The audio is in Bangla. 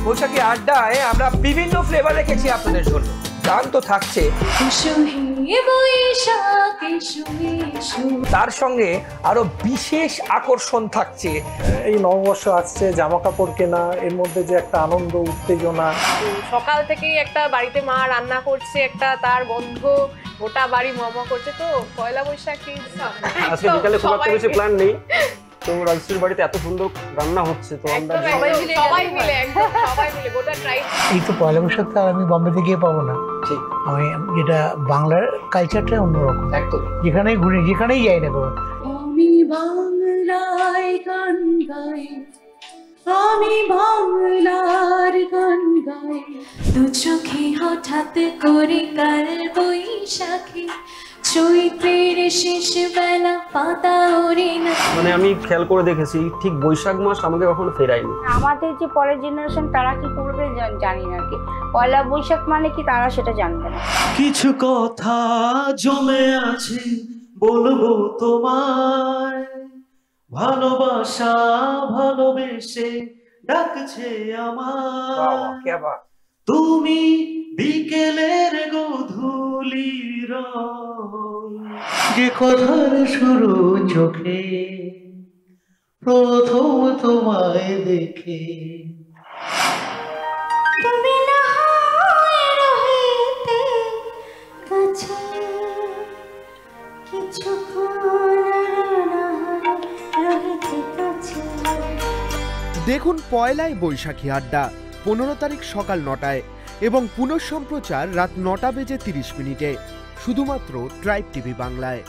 বৈশাখী আড্ডায় আমরা বিভিন্ন ফ্লেভার রেখেছি আপনাদের জন্য। গান তো থাকছে, তার সঙ্গে আরো বিশেষ আকর্ষণ থাকছে। এই নববর্ষ আসছে, জামা কাপড় কেনা, এর মধ্যে যে একটা আনন্দ উত্তেজনা। সকাল থেকেই একটা বাড়িতে মা রান্না করছে, একটা তার গন্ধ গোটা বাড়ি মমা করছে। তো পয়লা বৈশাখী আজকে বিকালে খুব একটা বেশি প্ল্যান নেই, তো রাজশ্রীর বাড়িতে এত সুন্দর রান্না হচ্ছে, তো আমরা সবাই মিলে গোটা ট্রাইব। এই তো পয়লা বৈশাখ তো আর আমি বম্বেতে গিয়ে পাবো না। ঠিক, আমি যেটা বাংলার কালচারটা অন্যরকম, একদম। যেখানেই ঘুরি, যেখানেই যাই না কোনো। আমি বাংলায় গান গাই, আমি বাংলার গান গাই। দু চোখে হঠাৎ করে কাল বৈশাখী, চৈত্রের শেষ বেলা পাতা ওরে না। মানে আমি খেয়াল করে দেখেছি ঠিক বৈশাখ মাস আমাকে কখনো ফেরায়নি। আমাদের যে পরের জেনারেশন তারা কি করবে জানি না, কি পয়লা বৈশাখ মানে কি তারা সেটা জানবে না। কিছু কথা জমে আছে বলবো তোমায়, ভালোবাসা ভালোবেসে ডাকছে আমায়। তুমি বিকেলের গধূলি রং, যে কথার শুরু চোখে প্রথম তোমায় দেখে। তুমি না হয় রহিতে কাছে, কিছুক্ষণ না হয় রহিতে কাছে। দেখুন পয়লাই বৈশাখী আড্ডা 15 তারিখ সকাল 9টায় এবং পুনঃসম্প্রচার রাত 9টা বেজে 30 মিনিটে, শুধুমাত্র ট্রাইব টিভি বাংলায়।